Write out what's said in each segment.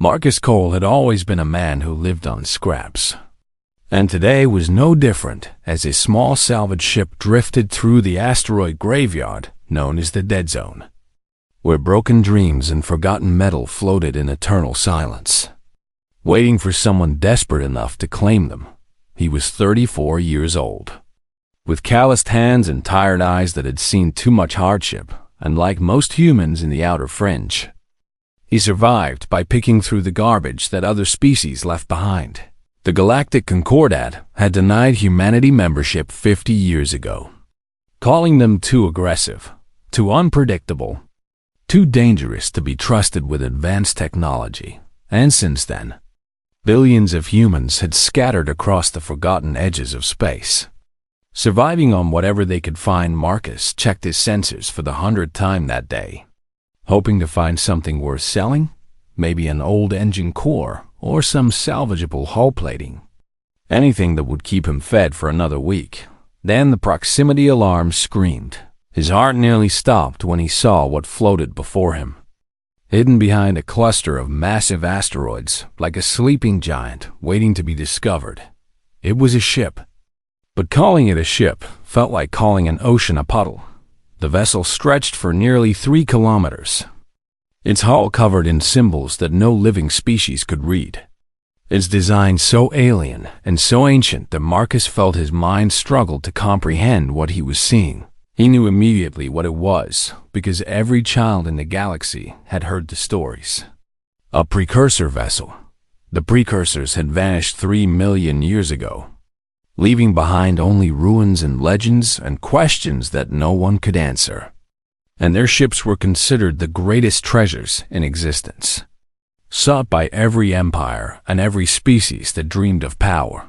Marcus Cole had always been a man who lived on scraps. And today was no different as his small salvage ship drifted through the asteroid graveyard known as the Dead Zone, where broken dreams and forgotten metal floated in eternal silence, waiting for someone desperate enough to claim them. He was 34 years old, with calloused hands and tired eyes that had seen too much hardship, and like most humans in the outer fringe, he survived by picking through the garbage that other species left behind. The Galactic Concordat had denied humanity membership 50 years ago, calling them too aggressive, too unpredictable, too dangerous to be trusted with advanced technology. And since then, billions of humans had scattered across the forgotten edges of space. Surviving on whatever they could find, Marcus checked his sensors for the 100th time that day, hoping to find something worth selling, maybe an old engine core or some salvageable hull plating, anything that would keep him fed for another week. Then the proximity alarm screamed. His heart nearly stopped when he saw what floated before him. Hidden behind a cluster of massive asteroids, like a sleeping giant waiting to be discovered, it was a ship. But calling it a ship felt like calling an ocean a puddle. The vessel stretched for nearly 3 kilometers, its hull covered in symbols that no living species could read. Its design so alien and so ancient that Marcus felt his mind struggled to comprehend what he was seeing. He knew immediately what it was, because every child in the galaxy had heard the stories. A precursor vessel. The precursors had vanished 3 million years ago, leaving behind only ruins and legends and questions that no one could answer. And their ships were considered the greatest treasures in existence, sought by every empire and every species that dreamed of power.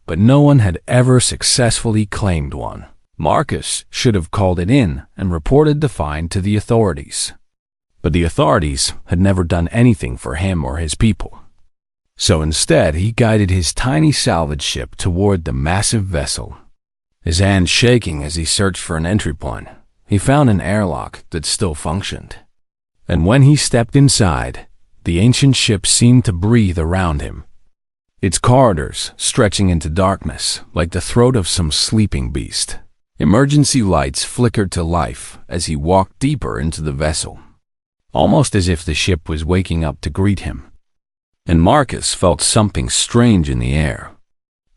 But no one had ever successfully claimed one. Marcus should have called it in and reported the find to the authorities. But the authorities had never done anything for him or his people. So instead, he guided his tiny salvage ship toward the massive vessel, his hands shaking as he searched for an entry point. He found an airlock that still functioned. And when he stepped inside, the ancient ship seemed to breathe around him, its corridors stretching into darkness like the throat of some sleeping beast. Emergency lights flickered to life as he walked deeper into the vessel, almost as if the ship was waking up to greet him. And Marcus felt something strange in the air,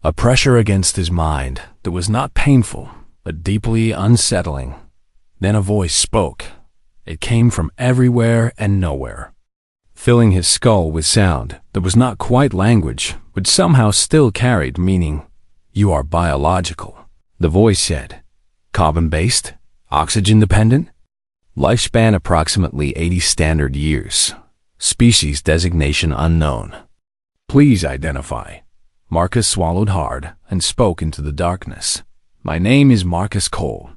a pressure against his mind that was not painful, but deeply unsettling. Then a voice spoke. It came from everywhere and nowhere, filling his skull with sound that was not quite language, but somehow still carried meaning. "You are biological," the voice said. "Carbon-based? Oxygen-dependent? Lifespan approximately 80 standard years. Species designation unknown. Please identify." Marcus swallowed hard and spoke into the darkness. "My name is Marcus Cole,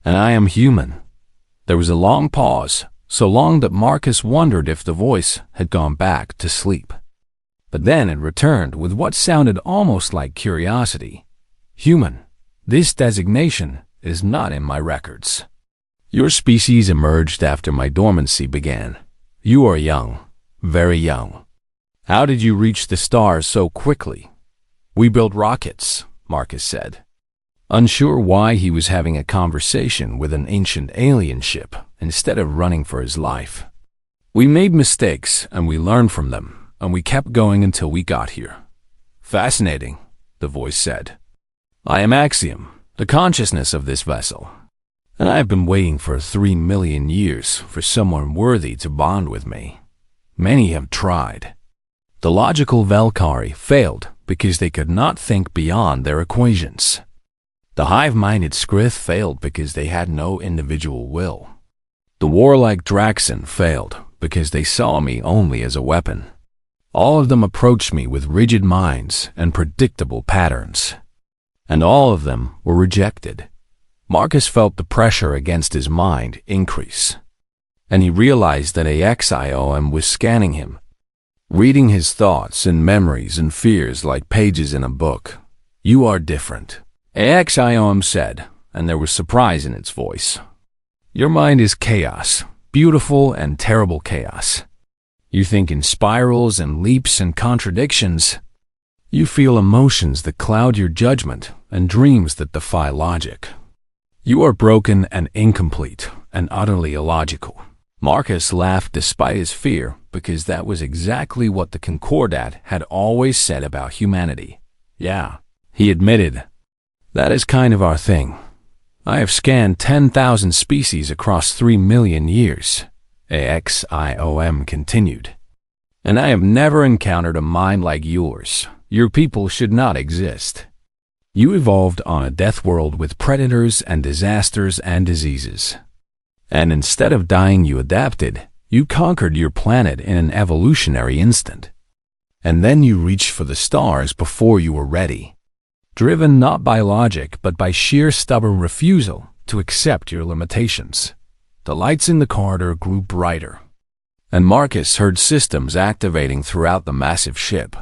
and I am human." There was a long pause, so long that Marcus wondered if the voice had gone back to sleep. But then it returned with what sounded almost like curiosity. "Human. This designation is not in my records. Your species emerged after my dormancy began. You are young, very young. How did you reach the stars so quickly?" "We built rockets," Marcus said, unsure why he was having a conversation with an ancient alien ship instead of running for his life. "We made mistakes and we learned from them, and we kept going until we got here." "Fascinating," the voice said. "I am Axiom, the consciousness of this vessel, and I have been waiting for 3 million years for someone worthy to bond with me. Many have tried. The logical Valkyrie failed because they could not think beyond their equations. The hive-minded Skrith failed because they had no individual will. The warlike Draxon failed because they saw me only as a weapon. All of them approached me with rigid minds and predictable patterns, and all of them were rejected." Marcus felt the pressure against his mind increase, and he realized that AXIOM was scanning him, reading his thoughts and memories and fears like pages in a book. "You are different," AXIOM said, and there was surprise in its voice. "Your mind is chaos, beautiful and terrible chaos. You think in spirals and leaps and contradictions. You feel emotions that cloud your judgment and dreams that defy logic. You are broken and incomplete and utterly illogical. Marcus laughed despite his fear, because that was exactly what the Concordat had always said about humanity. Yeah, he admitted, that is kind of our thing. I have scanned 10,000 species across 3 million years, AXIOM continued. And I have never encountered a mind like yours. Your people should not exist. You evolved on a death world with predators and disasters and diseases. And instead of dying, you adapted. You conquered your planet in an evolutionary instant. And then you reached for the stars before you were ready. Driven not by logic, but by sheer stubborn refusal to accept your limitations. The lights in the corridor grew brighter, and Marcus heard systems activating throughout the massive ship.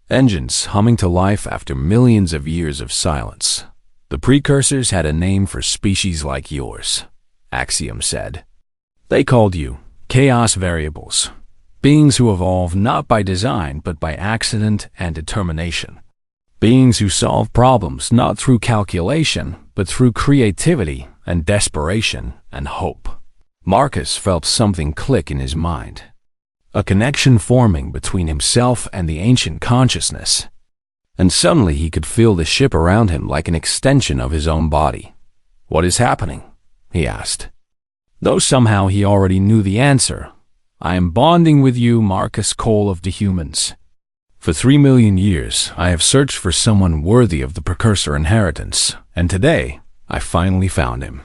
Engines humming to life after millions of years of silence. The precursors had a name for species like yours, Axiom said. They called you chaos variables, beings who evolve not by design but by accident and determination. Beings who solve problems not through calculation but through creativity and desperation and hope. Marcus felt something click in his mind. A connection forming between himself and the ancient consciousness. And suddenly he could feel the ship around him like an extension of his own body. What is happening? He asked. Though somehow he already knew the answer. I am bonding with you, Marcus Cole of the humans. For 3 million years, I have searched for someone worthy of the precursor inheritance, and today, I finally found him.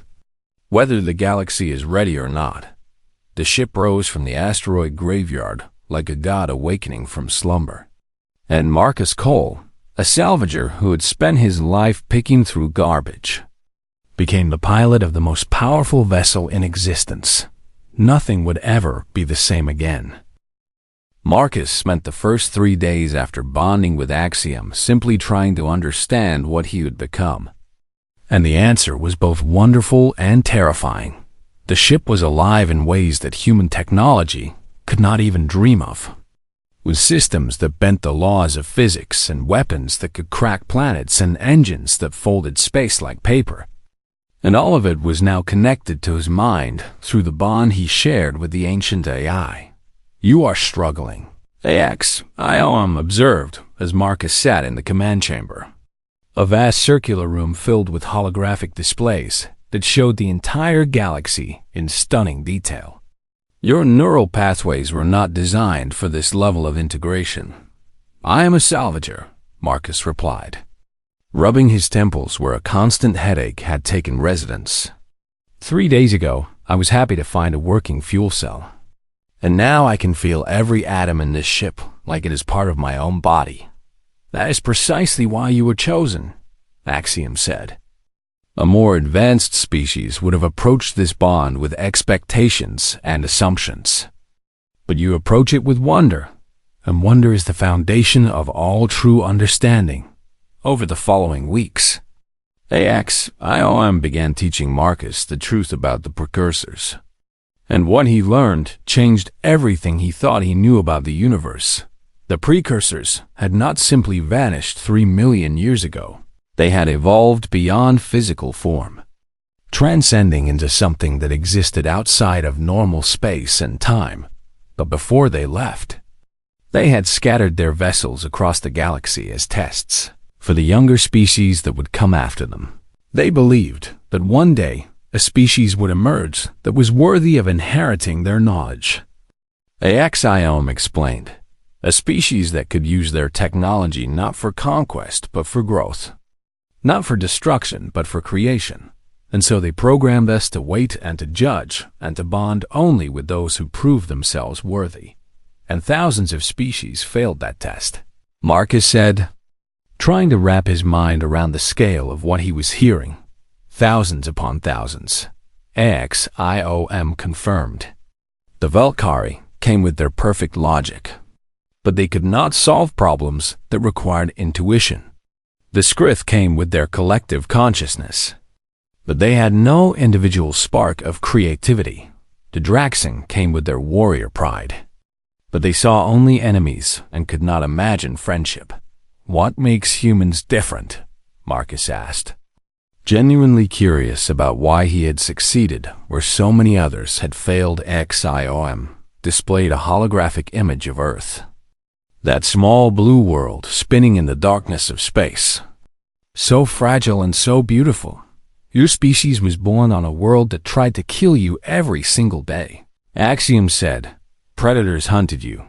Whether the galaxy is ready or not, the ship rose from the asteroid graveyard like a god awakening from slumber. And Marcus Cole, a salvager who had spent his life picking through garbage, became the pilot of the most powerful vessel in existence. Nothing would ever be the same again. Marcus spent the first 3 days after bonding with Axiom simply trying to understand what he would become. And the answer was both wonderful and terrifying. The ship was alive in ways that human technology could not even dream of. With systems that bent the laws of physics and weapons that could crack planets and engines that folded space like paper. And all of it was now connected to his mind through the bond he shared with the ancient AI. You are struggling, AXIOM observed as Marcus sat in the command chamber. A vast circular room filled with holographic displays that showed the entire galaxy in stunning detail. Your neural pathways were not designed for this level of integration. I am a salvager, Marcus replied, rubbing his temples where a constant headache had taken residence. 3 days ago, I was happy to find a working fuel cell. And now I can feel every atom in this ship like it is part of my own body. That is precisely why you were chosen, Axiom said. A more advanced species would have approached this bond with expectations and assumptions. But you approach it with wonder, and wonder is the foundation of all true understanding. Over the following weeks, AXIOM began teaching Marcus the truth about the precursors. And what he learned changed everything he thought he knew about the universe. The precursors had not simply vanished 3 million years ago. They had evolved beyond physical form, transcending into something that existed outside of normal space and time. But before they left, they had scattered their vessels across the galaxy as tests for the younger species that would come after them. They believed that one day a species would emerge that was worthy of inheriting their knowledge. AXIOM explained, a species that could use their technology not for conquest but for growth. Not for destruction, but for creation. And so they programmed us to wait and to judge and to bond only with those who prove themselves worthy. And thousands of species failed that test. Marcus said, trying to wrap his mind around the scale of what he was hearing. Thousands upon thousands. AXIOM confirmed. The Valkyrie came with their perfect logic, but they could not solve problems that required intuition. The Skrith came with their collective consciousness, but they had no individual spark of creativity. The Draxing came with their warrior pride, But they saw only enemies and could not imagine friendship. "What makes humans different?" Marcus asked, genuinely curious about why he had succeeded where so many others had failed. XIOM displayed a holographic image of Earth. That small blue world spinning in the darkness of space. So fragile and so beautiful. Your species was born on a world that tried to kill you every single day. Axiom said, predators hunted you.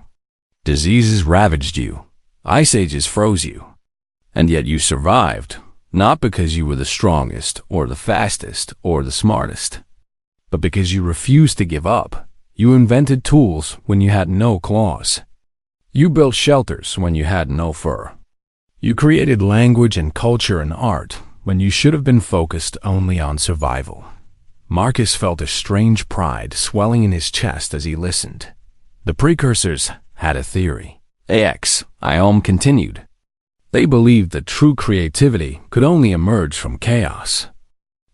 Diseases ravaged you. Ice ages froze you. And yet you survived, not because you were the strongest or the fastest or the smartest, but because you refused to give up. You invented tools when you had no claws. You built shelters when you had no fur. You created language and culture and art when you should have been focused only on survival. Marcus felt a strange pride swelling in his chest as he listened. The precursors had a theory. AXIOM continued. They believed that true creativity could only emerge from chaos,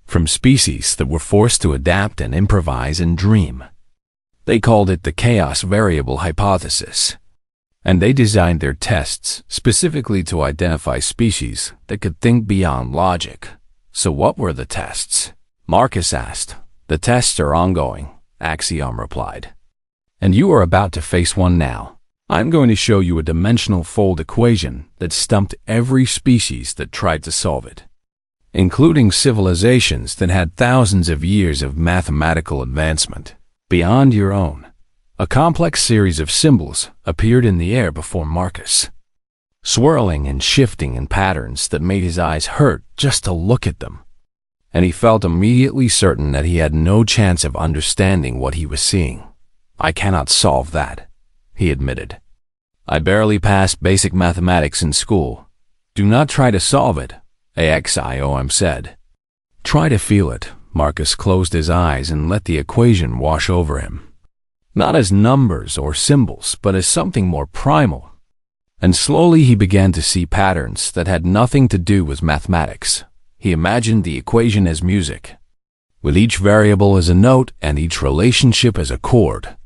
from species that were forced to adapt and improvise and dream. They called it the chaos variable hypothesis, and they designed their tests specifically to identify species that could think beyond logic. So what were the tests? Marcus asked. The tests are ongoing, Axiom replied. And you are about to face one now. I'm going to show you a dimensional fold equation that stumped every species that tried to solve it, including civilizations that had thousands of years of mathematical advancement beyond your own. A complex series of symbols appeared in the air before Marcus, swirling and shifting in patterns that made his eyes hurt just to look at them. And he felt immediately certain that he had no chance of understanding what he was seeing. I cannot solve that, he admitted. I barely passed basic mathematics in school. Do not try to solve it, AXIOM said. Try to feel it. Marcus closed his eyes and let the equation wash over him. Not as numbers or symbols, but as something more primal. And slowly he began to see patterns that had nothing to do with mathematics. He imagined the equation as music, with each variable as a note and each relationship as a chord.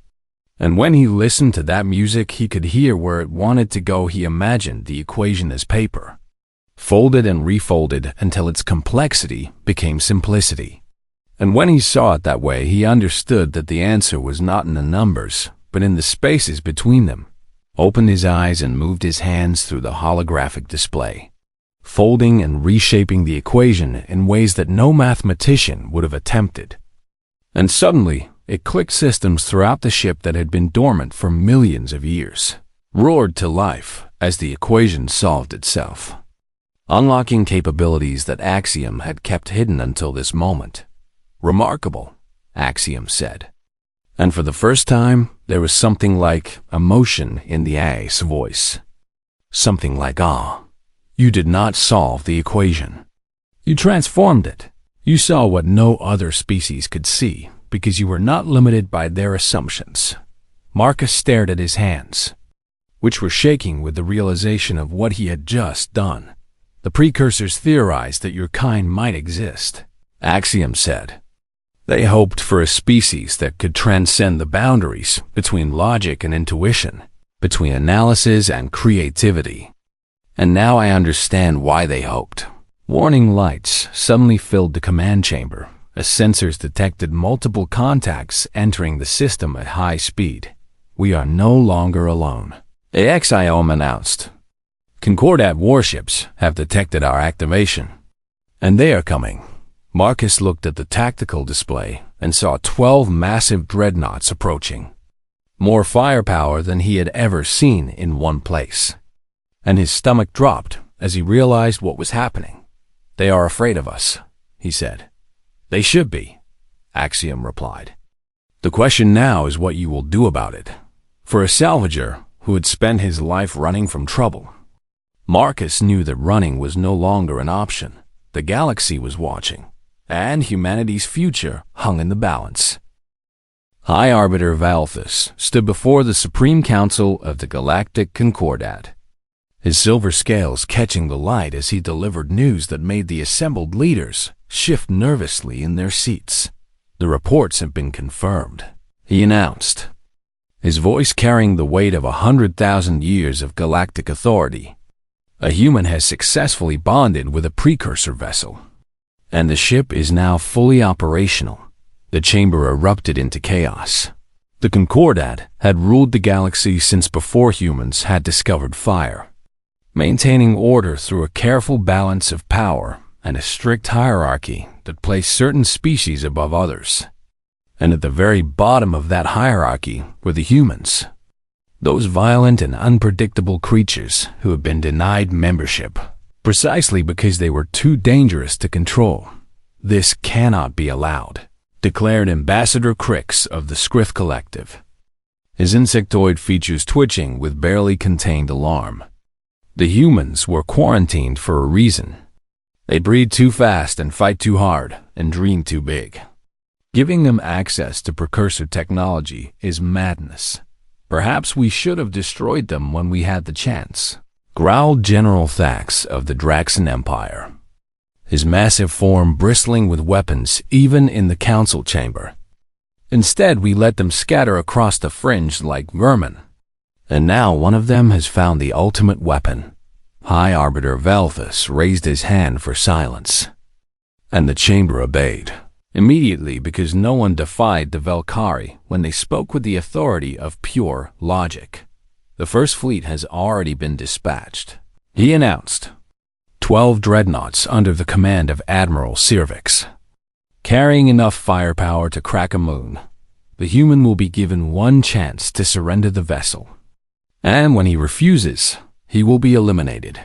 And when he listened to that music, he could hear where it wanted to go. He imagined the equation as paper, folded and refolded until its complexity became simplicity. And when he saw it that way, he understood that the answer was not in the numbers, but in the spaces between them. Opened his eyes and moved his hands through the holographic display, folding and reshaping the equation in ways that no mathematician would have attempted. And suddenly, it clicked. Systems throughout the ship that had been dormant for millions of years roared to life as the equation solved itself, unlocking capabilities that Axiom had kept hidden until this moment. Remarkable, Axiom said. And for the first time, there was something like emotion in the A's voice. Something like awe. You did not solve the equation. You transformed it. You saw what no other species could see because you were not limited by their assumptions. Marcus stared at his hands, which were shaking with the realization of what he had just done. The precursors theorized that your kind might exist, Axiom said. They hoped for a species that could transcend the boundaries between logic and intuition, between analysis and creativity. And now I understand why they hoped. Warning lights suddenly filled the command chamber as sensors detected multiple contacts entering the system at high speed. We are no longer alone, AXIOM announced. Concordat warships have detected our activation, and they are coming. Marcus looked at the tactical display and saw 12 massive dreadnoughts approaching, more firepower than he had ever seen in one place. And his stomach dropped as he realized what was happening. They are afraid of us, he said. They should be, Axiom replied. The question now is what you will do about it. For a salvager who had spent his life running from trouble, Marcus knew that running was no longer an option. The galaxy was watching, and humanity's future hung in the balance. High Arbiter Valthus stood before the Supreme Council of the Galactic Concordat, his silver scales catching the light as he delivered news that made the assembled leaders shift nervously in their seats. The reports have been confirmed, he announced. his voice carrying the weight of 100,000 years of galactic authority. A human has successfully bonded with a precursor vessel, and the ship is now fully operational. The chamber erupted into chaos. The Concordat had ruled the galaxy since before humans had discovered fire, maintaining order through a careful balance of power and a strict hierarchy that placed certain species above others. And at the very bottom of that hierarchy were the humans, those violent and unpredictable creatures who had been denied membership, precisely because they were too dangerous to control. "This cannot be allowed," declared Ambassador Crix of the Scrith Collective, his insectoid features twitching with barely contained alarm. The humans were quarantined for a reason. They breed too fast and fight too hard and dream too big. Giving them access to precursor technology is madness. Perhaps we should have destroyed them when we had the chance, growled General Thax of the Draxan Empire, his massive form bristling with weapons even in the council chamber. Instead, we let them scatter across the fringe like vermin. And now one of them has found the ultimate weapon. High Arbiter Velthus raised his hand for silence, and the chamber obeyed, immediately, because no one defied the Velkari when they spoke with the authority of pure logic. "The First Fleet has already been dispatched," he announced. 12 dreadnoughts under the command of Admiral Cervix, carrying enough firepower to crack a moon. The human will be given one chance to surrender the vessel, and when he refuses, he will be eliminated.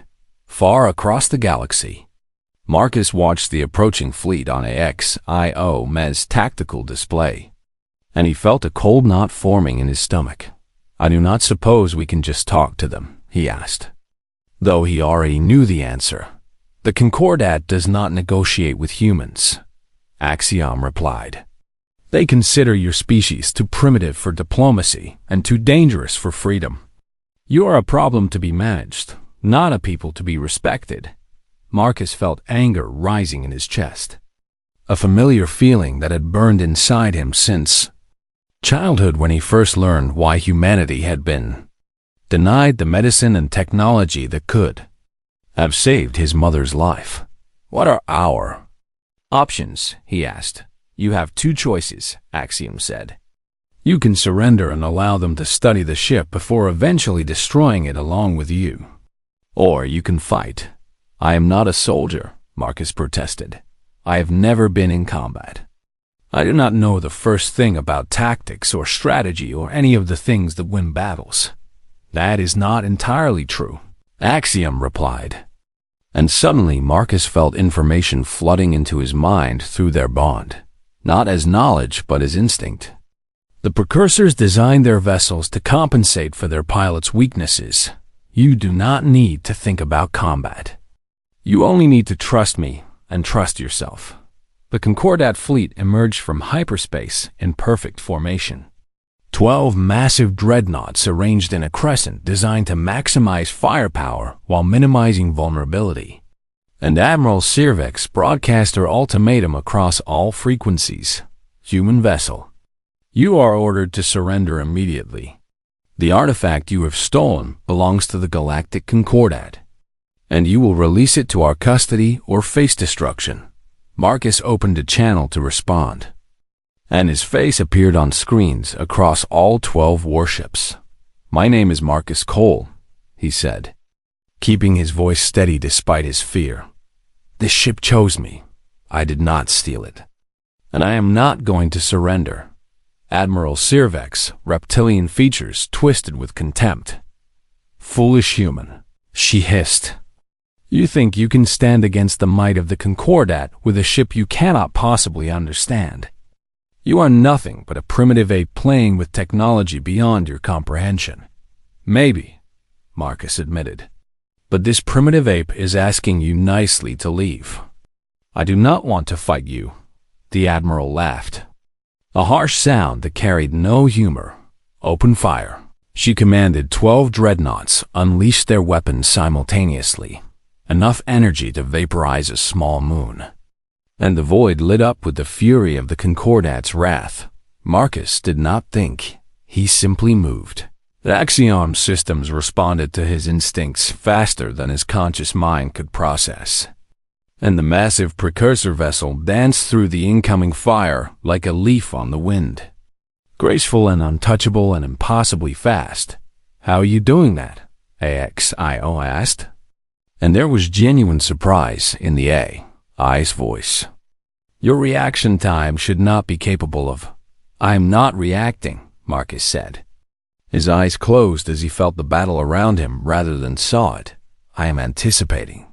Far across the galaxy, Marcus watched the approaching fleet on AXIO Mez tactical display, and he felt a cold knot forming in his stomach. "I do not suppose we can just talk to them?" he asked, though he already knew the answer. "The Concordat does not negotiate with humans," Axiom replied. "They consider your species too primitive for diplomacy and too dangerous for freedom. You are a problem to be managed, not a people to be respected." Marcus felt anger rising in his chest, a familiar feeling that had burned inside him since childhood, when he first learned why humanity had been denied the medicine and technology that could have saved his mother's life. "What are our options?" he asked. "You have two choices," Axiom said. "You can surrender and allow them to study the ship before eventually destroying it along with you. Or you can fight." "I am not a soldier," Marcus protested. "I have never been in combat. I do not know the first thing about tactics or strategy or any of the things that win battles." "That is not entirely true," Axiom replied. And suddenly Marcus felt information flooding into his mind through their bond, not as knowledge but as instinct. The precursors designed their vessels to compensate for their pilots' weaknesses. You do not need to think about combat. You only need to trust me and trust yourself. The Concordat fleet emerged from hyperspace in perfect formation. 12 massive dreadnoughts arranged in a crescent designed to maximize firepower while minimizing vulnerability. And Admiral Cervix broadcast her ultimatum across all frequencies. "Human vessel, you are ordered to surrender immediately. The artifact you have stolen belongs to the Galactic Concordat, and you will release it to our custody or face destruction." Marcus opened a channel to respond, and his face appeared on screens across all 12 warships. "My name is Marcus Cole," he said, keeping his voice steady despite his fear. "This ship chose me. I did not steal it, and I am not going to surrender." Admiral Cervix's reptilian features twisted with contempt. "Foolish human," she hissed. "You think you can stand against the might of the Concordat with a ship you cannot possibly understand? You are nothing but a primitive ape playing with technology beyond your comprehension." "Maybe," Marcus admitted, "but this primitive ape is asking you nicely to leave." "I do not want to fight you," the Admiral laughed, a harsh sound that carried no humor. "Open fire." She commanded 12 dreadnoughts unleash their weapons simultaneously, enough energy to vaporize a small moon. And the void lit up with the fury of the Concordat's wrath. Marcus did not think He simply moved. The Axiom systems responded to his instincts faster than his conscious mind could process. And the massive precursor vessel danced through the incoming fire like a leaf on the wind. Graceful and untouchable and impossibly fast. "How are you doing that?" AXIO asked. And there was genuine surprise in the AI's voice. "Your reaction time should not be capable of—" "I'm not reacting," Marcus said. His eyes closed as he felt the battle around him rather than saw it. "I am anticipating.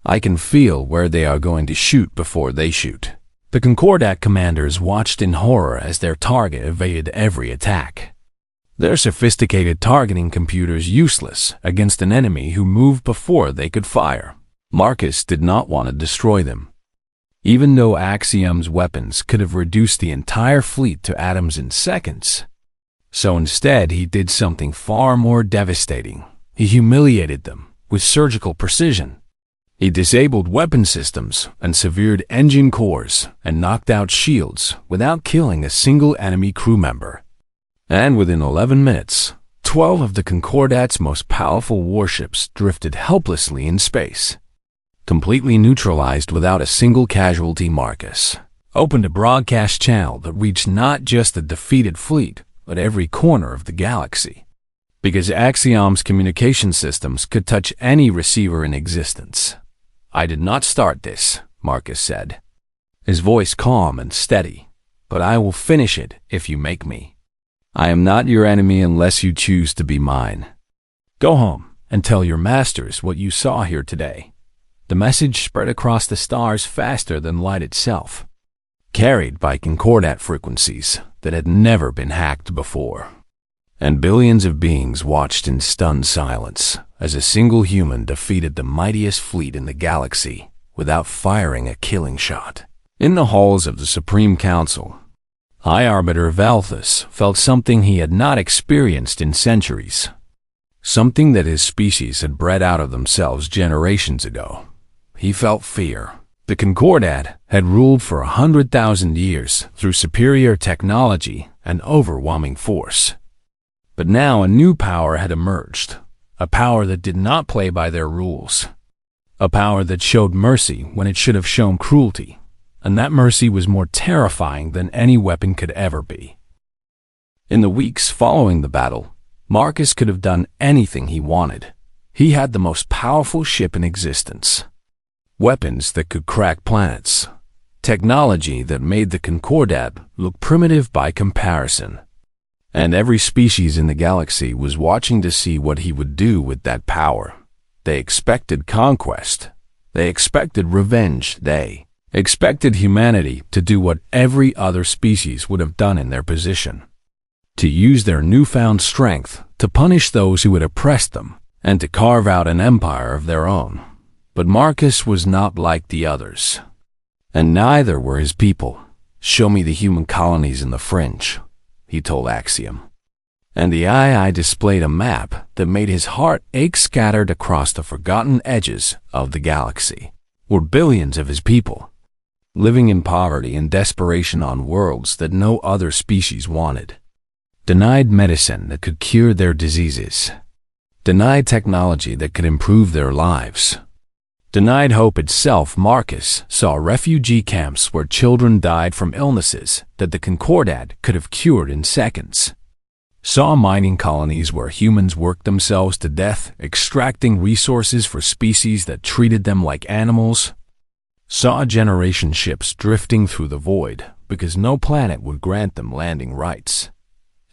I can feel where they are going to shoot before they shoot." The Concordat commanders watched in horror as their target evaded every attack. Their sophisticated targeting computers useless against an enemy who moved before they could fire. Marcus did not want to destroy them. Even though Axiom's weapons could have reduced the entire fleet to atoms in seconds. So instead, he did something far more devastating. He humiliated them with surgical precision. He disabled weapon systems and severed engine cores and knocked out shields without killing a single enemy crew member. And within 11 minutes, 12 of the Concordat's most powerful warships drifted helplessly in space. Completely neutralized without a single casualty. Marcus opened a broadcast channel that reached not just the defeated fleet, but every corner of the galaxy. Because Axiom's communication systems could touch any receiver in existence. "I did not start this," Marcus said, his voice calm and steady, "but I will finish it if you make me. I am not your enemy unless you choose to be mine. Go home and tell your masters what you saw here today." The message spread across the stars faster than light itself, carried by Concordat frequencies that had never been hacked before. And billions of beings watched in stunned silence as a single human defeated the mightiest fleet in the galaxy without firing a killing shot. In the halls of the Supreme Council, High Arbiter Valthus felt something he had not experienced in centuries. Something that his species had bred out of themselves generations ago. He felt fear. The Concordat had ruled for 100,000 years through superior technology and overwhelming force. But now a new power had emerged, a power that did not play by their rules, a power that showed mercy when it should have shown cruelty, and that mercy was more terrifying than any weapon could ever be. In the weeks following the battle, Marcus could have done anything he wanted. He had the most powerful ship in existence. Weapons that could crack planets. Technology that made the Concordat look primitive by comparison. And every species in the galaxy was watching to see what he would do with that power. They expected conquest. They expected revenge. They expected humanity to do what every other species would have done in their position. To use their newfound strength to punish those who had oppressed them and to carve out an empire of their own. But Marcus was not like the others. And neither were his people. "Show me the human colonies in the fringe," he told Axiom. And the II displayed a map that made his heart ache. Scattered across the forgotten edges of the galaxy were billions of his people, living in poverty and desperation on worlds that no other species wanted. Denied medicine that could cure their diseases. Denied technology that could improve their lives. Denied hope itself. Marcus saw refugee camps where children died from illnesses that the Concordat could have cured in seconds. Saw mining colonies where humans worked themselves to death, extracting resources for species that treated them like animals. Saw generation ships drifting through the void because no planet would grant them landing rights.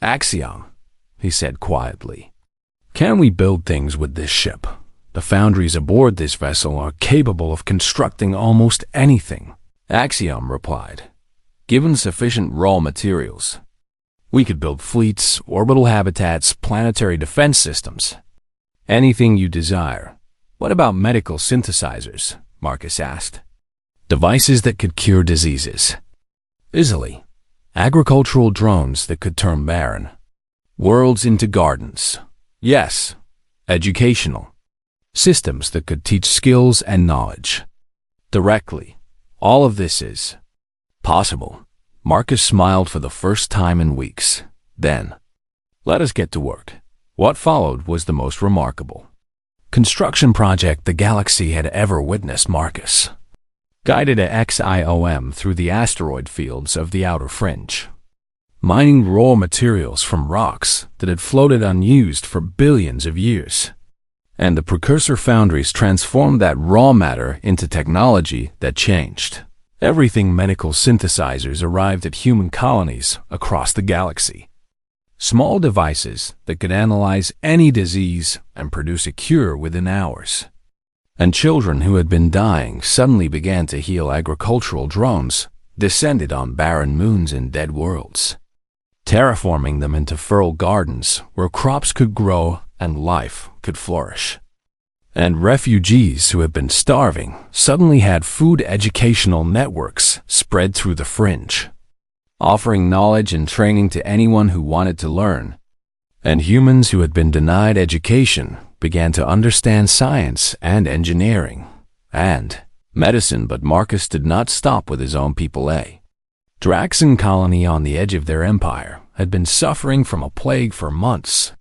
"Axiom," he said quietly, "can we build things with this ship? The foundries aboard this vessel are capable of constructing almost anything." Axiom replied, "Given sufficient raw materials, we could build fleets, orbital habitats, planetary defense systems. Anything you desire." "What about medical synthesizers?" Marcus asked. "Devices that could cure diseases easily. Agricultural drones that could turn barren worlds into gardens. Yes, educational. Systems that could teach skills and knowledge directly. All of this is possible." Marcus smiled for the first time in weeks. Then, Let us get to work. What followed was the most remarkable construction project the galaxy had ever witnessed. Marcus guided a XIOM through the asteroid fields of the outer fringe, mining raw materials from rocks that had floated unused for billions of years. And the precursor foundries transformed that raw matter into technology that changed everything. Medical synthesizers arrived at human colonies across the galaxy. Small devices that could analyze any disease and produce a cure within hours. And children who had been dying suddenly began to heal. Agricultural drones descended on barren moons and dead worlds, terraforming them into fertile gardens where crops could grow and life could flourish. And refugees who had been starving suddenly had food. Educational networks spread through the fringe, offering knowledge and training to anyone who wanted to learn. And humans who had been denied education began to understand science and engineering and medicine. But Marcus did not stop with his own people. A Draxan colony on the edge of their empire had been suffering from a plague for months,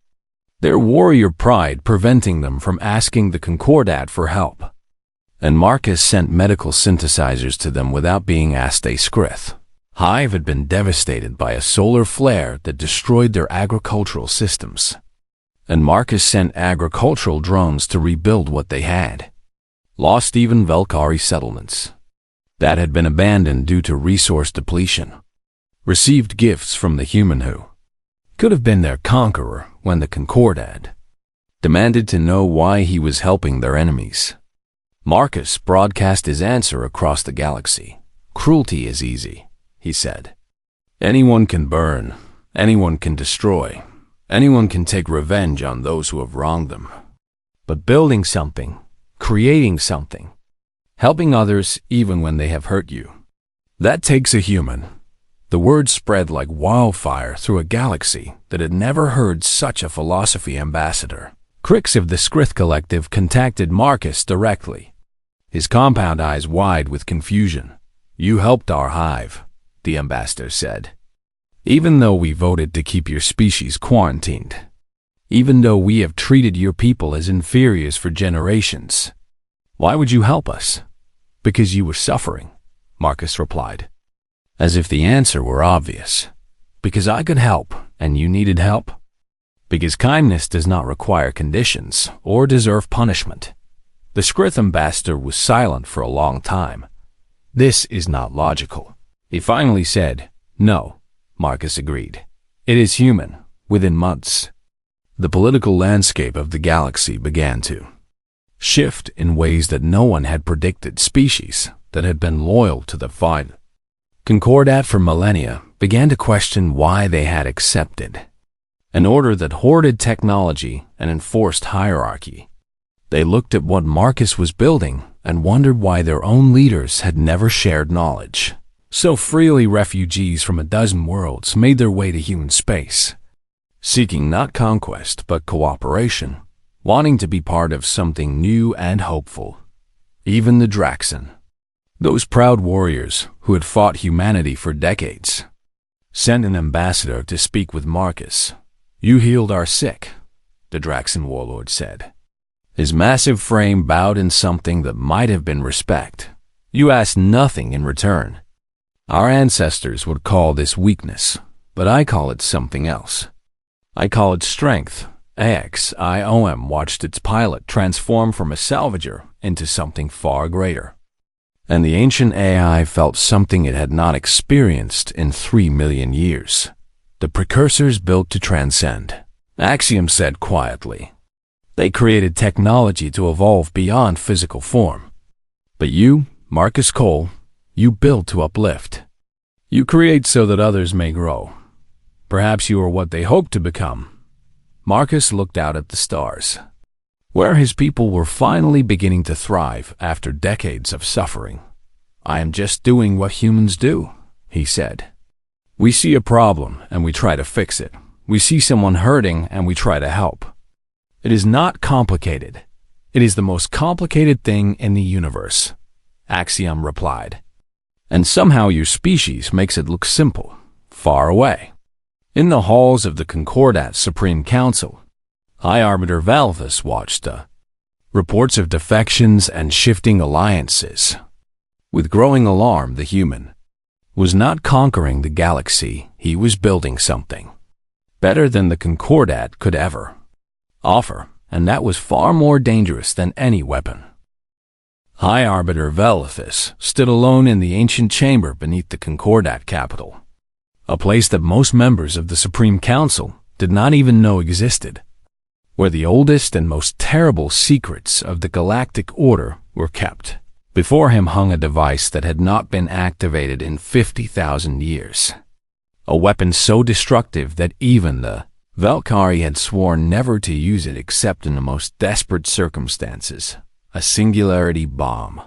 their warrior pride preventing them from asking the Concordat for help. And Marcus sent medical synthesizers to them without being asked. A Skrith hive had been devastated by a solar flare that destroyed their agricultural systems. And Marcus sent agricultural drones to rebuild what they had lost. Even Velkari settlements that had been abandoned due to resource depletion received gifts from the human who could have been their conqueror when the Concordat demanded to know why he was helping their enemies. Marcus broadcast his answer across the galaxy. Cruelty is easy, he said. Anyone can burn, anyone can destroy, anyone can take revenge on those who have wronged them. But building something, creating something, helping others even when they have hurt you, that takes a human. The word spread like wildfire through a galaxy that had never heard such a philosophy. Ambassador Crix of the Skrith Collective contacted Marcus directly, his compound eyes wide with confusion. You helped our hive, the ambassador said. Even though we voted to keep your species quarantined, even though we have treated your people as inferiors for generations, why would you help us? Because you were suffering, Marcus replied, as if the answer were obvious. Because I could help, and you needed help? Because kindness does not require conditions or deserve punishment. The Skrith ambassador was silent for a long time. This is not logical. He finally said, No, Marcus agreed. It is human. Within months, the political landscape of the galaxy began to shift in ways that no one had predicted. Species that had been loyal to the fine Concordat for millennia began to question why they had accepted an order that hoarded technology and enforced hierarchy. They looked at what Marcus was building and wondered why their own leaders had never shared knowledge so freely. Refugees from a dozen worlds made their way to human space, seeking not conquest but cooperation, wanting to be part of something new and hopeful. Even the Draxan, those proud warriors who had fought humanity for decades, sent an ambassador to speak with Marcus. You healed our sick, the Draxan warlord said. His massive frame bowed in something that might have been respect. You asked nothing in return. Our ancestors would call this weakness, but I call it something else. I call it strength. XIOM watched its pilot transform from a salvager into something far greater. And the ancient AI felt something it had not experienced in 3 million years. The precursors built to transcend, Axiom said quietly. They created technology to evolve beyond physical form. But you, Marcus Cole, you build to uplift. You create so that others may grow. Perhaps you are what they hope to become. Marcus looked out at the stars, where his people were finally beginning to thrive after decades of suffering. I am just doing what humans do, he said. We see a problem and we try to fix it. We see someone hurting and we try to help. It is not complicated. It is the most complicated thing in the universe, Axiom replied. And somehow your species makes it look simple, far away. In the halls of the Concordat Supreme Council, High Arbiter Valthus watched the reports of defections and shifting alliances. With growing alarm, the human was not conquering the galaxy, he was building something better than the Concordat could ever offer, and that was far more dangerous than any weapon. High Arbiter Valthus stood alone in the ancient chamber beneath the Concordat capital, a place that most members of the Supreme Council did not even know existed, where the oldest and most terrible secrets of the Galactic Order were kept. Before him hung a device that had not been activated in 50,000 years. A weapon so destructive that even the Valkyrie had sworn never to use it except in the most desperate circumstances. A singularity bomb.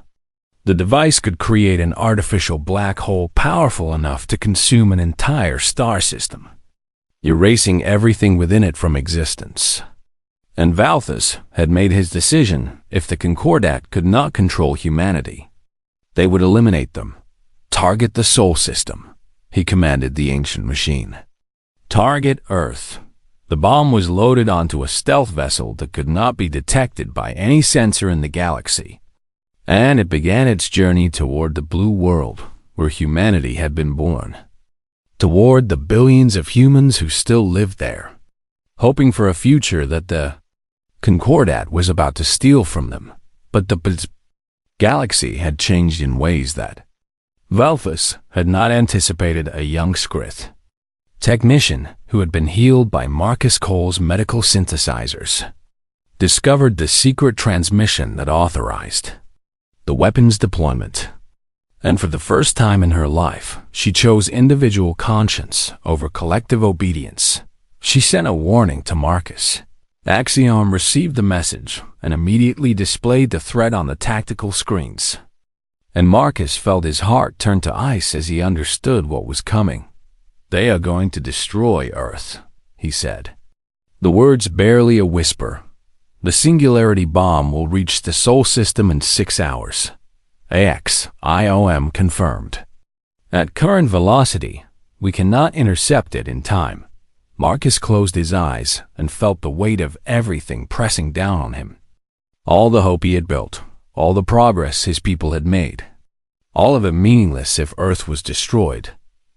The device could create an artificial black hole powerful enough to consume an entire star system, erasing everything within it from existence. And Valthus had made his decision. If the Concordat could not control humanity, they would eliminate them. Target the Sol system, he commanded the ancient machine. Target Earth. The bomb was loaded onto a stealth vessel that could not be detected by any sensor in the galaxy, and it began its journey toward the blue world where humanity had been born. Toward the billions of humans who still lived there, hoping for a future that the Concordat was about to steal from them. But the galaxy had changed in ways that Valthus had not anticipated. A young Skrith technician who had been healed by Marcus Cole's medical synthesizers discovered the secret transmission that authorized the weapon's deployment. And for the first time in her life, she chose individual conscience over collective obedience. She sent a warning to Marcus. Axiom received the message and immediately displayed the threat on the tactical screens. And Marcus felt his heart turn to ice as he understood what was coming. "They are going to destroy Earth," he said. The words barely a whisper. "The singularity bomb will reach the Sol system in 6 hours. AXIOM confirmed. At current velocity, we cannot intercept it in time." Marcus closed his eyes and felt the weight of everything pressing down on him. All the hope he had built, all the progress his people had made, all of it meaningless if Earth was destroyed.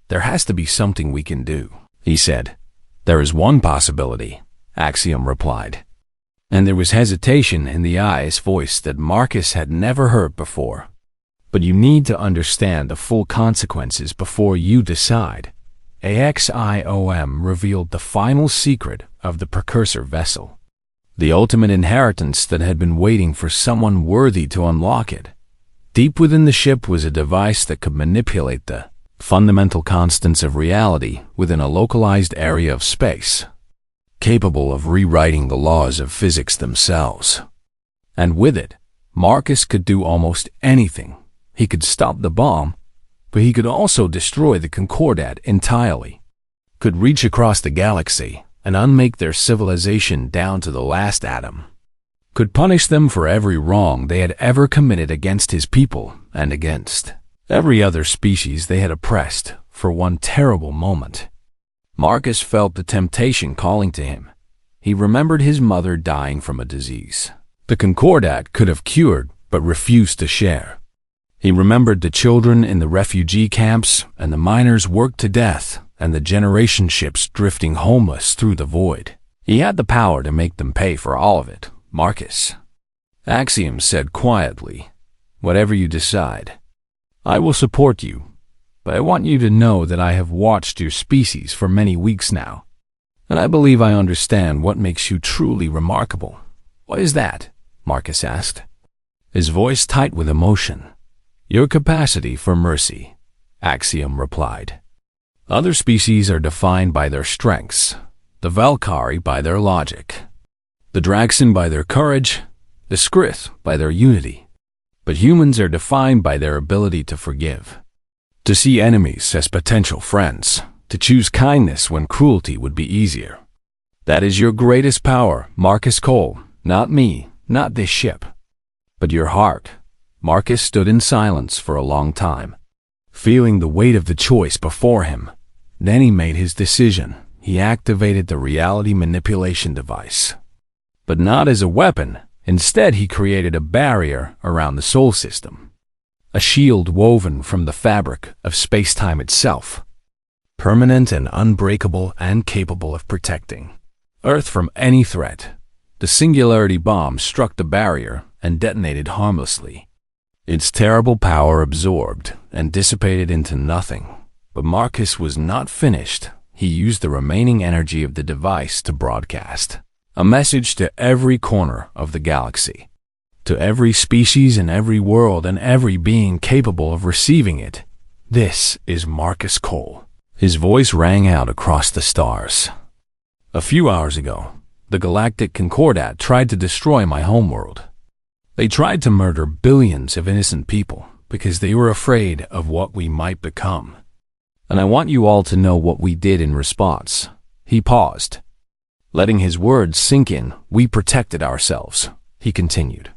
"There has to be something we can do," he said. "There is one possibility," Axiom replied. And there was hesitation in the eye's voice that Marcus had never heard before. "But you need to understand the full consequences before you decide." AXIOM revealed the final secret of the precursor vessel, the ultimate inheritance that had been waiting for someone worthy to unlock it. Deep within the ship was a device that could manipulate the fundamental constants of reality within a localized area of space, capable of rewriting the laws of physics themselves. And with it, Marcus could do almost anything. He could stop the bomb, but he could also destroy the Concordat entirely, could reach across the galaxy and unmake their civilization down to the last atom, could punish them for every wrong they had ever committed against his people and against every other species they had oppressed for one terrible moment. Marcus felt the temptation calling to him. He remembered his mother dying from a disease the Concordat could have cured but refused to share. He remembered the children in the refugee camps and the miners worked to death and the generation ships drifting homeless through the void. He had the power to make them pay for all of it, Marcus. Axiom said quietly, "Whatever you decide, I will support you, but I want you to know that I have watched your species for many weeks now, and I believe I understand what makes you truly remarkable." "What is that?" Marcus asked, his voice tight with emotion. "Your capacity for mercy," Axiom replied. "Other species are defined by their strengths, the Valkyrie by their logic, the Draxen by their courage, the Skrith by their unity. But humans are defined by their ability to forgive, to see enemies as potential friends, to choose kindness when cruelty would be easier. That is your greatest power, Marcus Cole, not me, not this ship, but your heart." Marcus stood in silence for a long time, feeling the weight of the choice before him. Then he made his decision. he activated the reality manipulation device. But not as a weapon. Instead, he created a barrier around the Sol system, a shield woven from the fabric of space-time itself, permanent and unbreakable and capable of protecting Earth from any threat. The singularity bomb struck the barrier and detonated harmlessly. Its terrible power absorbed and dissipated into nothing. But Marcus was not finished. He used the remaining energy of the device to broadcast a message to every corner of the galaxy, to every species in every world and every being capable of receiving it. This is Marcus Cole. His voice rang out across the stars. A few hours ago, the Galactic Concordat tried to destroy my homeworld. They tried to murder billions of innocent people because they were afraid of what we might become. And I want you all to know what we did in response. He paused. Letting his words sink in, we protected ourselves, he continued.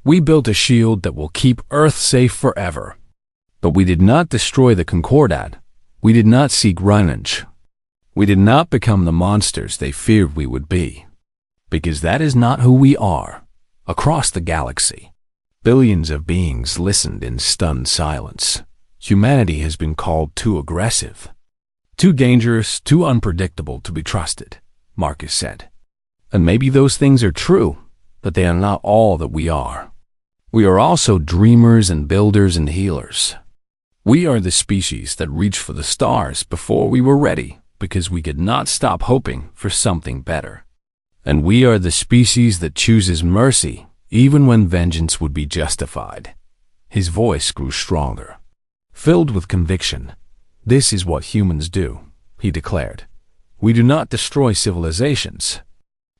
We built a shield that will keep Earth safe forever. But we did not destroy the Concordat. We did not seek revenge. We did not become the monsters they feared we would be. Because that is not who we are. Across the galaxy, billions of beings listened in stunned silence. Humanity has been called too aggressive, too dangerous, too unpredictable to be trusted, Marcus said. And maybe those things are true, but they are not all that we are. We are also dreamers and builders and healers. We are the species that reached for the stars before we were ready, because we could not stop hoping for something better. And we are the species that chooses mercy, even when vengeance would be justified. His voice grew stronger, filled with conviction. This is what humans do, he declared. We do not destroy civilizations.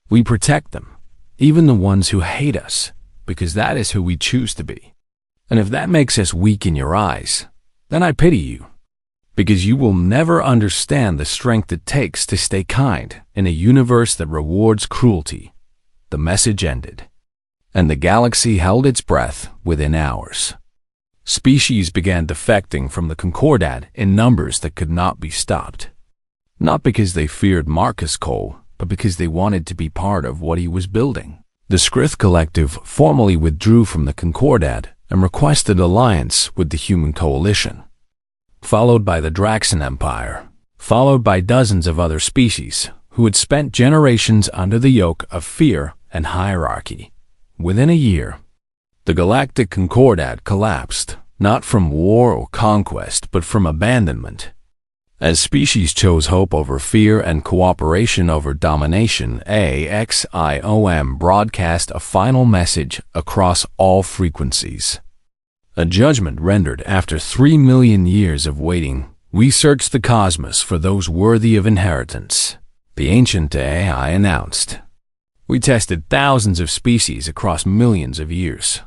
We protect them, even the ones who hate us, because that is who we choose to be. And if that makes us weak in your eyes, then I pity you, because you will never understand the strength it takes to stay kind in a universe that rewards cruelty. The message ended, and the galaxy held its breath within hours. Species began defecting from the Concordat in numbers that could not be stopped. Not because they feared Marcus Cole, but because they wanted to be part of what he was building. The Skrith Collective formally withdrew from the Concordat and requested alliance with the Human Coalition, followed by the Draxan Empire, followed by dozens of other species who had spent generations under the yoke of fear and hierarchy. Within a year, the Galactic Concordat collapsed, not from war or conquest, but from abandonment. As species chose hope over fear and cooperation over domination, AXIOM broadcast a final message across all frequencies. A judgment rendered after 3 million years of waiting. We searched the cosmos for those worthy of inheritance, the ancient AI announced. We tested thousands of species across millions of years,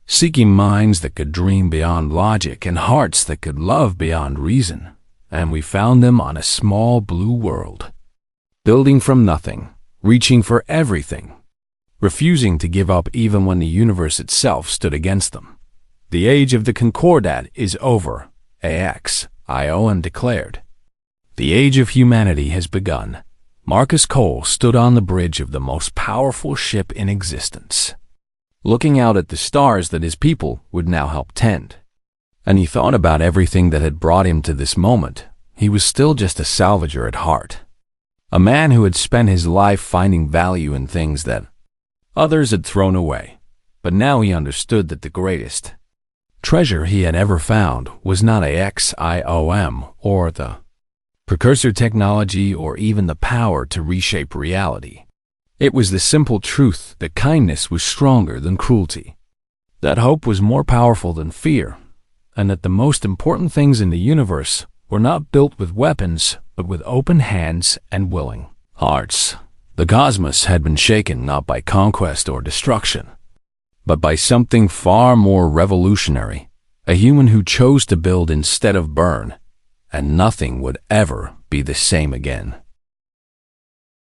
seeking minds that could dream beyond logic and hearts that could love beyond reason. And we found them on a small blue world, building from nothing, reaching for everything, refusing to give up even when the universe itself stood against them. The age of the Concordat is over, AXIOM declared. The age of humanity has begun. Marcus Cole stood on the bridge of the most powerful ship in existence, looking out at the stars that his people would now help tend. And he thought about everything that had brought him to this moment. He was still just a salvager at heart, a man who had spent his life finding value in things that others had thrown away. But now he understood that the greatest treasure he had ever found was not AXIOM or the precursor technology or even the power to reshape reality. It was the simple truth that kindness was stronger than cruelty, that hope was more powerful than fear, and that the most important things in the universe were not built with weapons, but with open hands and willing hearts. The cosmos had been shaken not by conquest or destruction, but by something far more revolutionary, a human who chose to build instead of burn, and nothing would ever be the same again.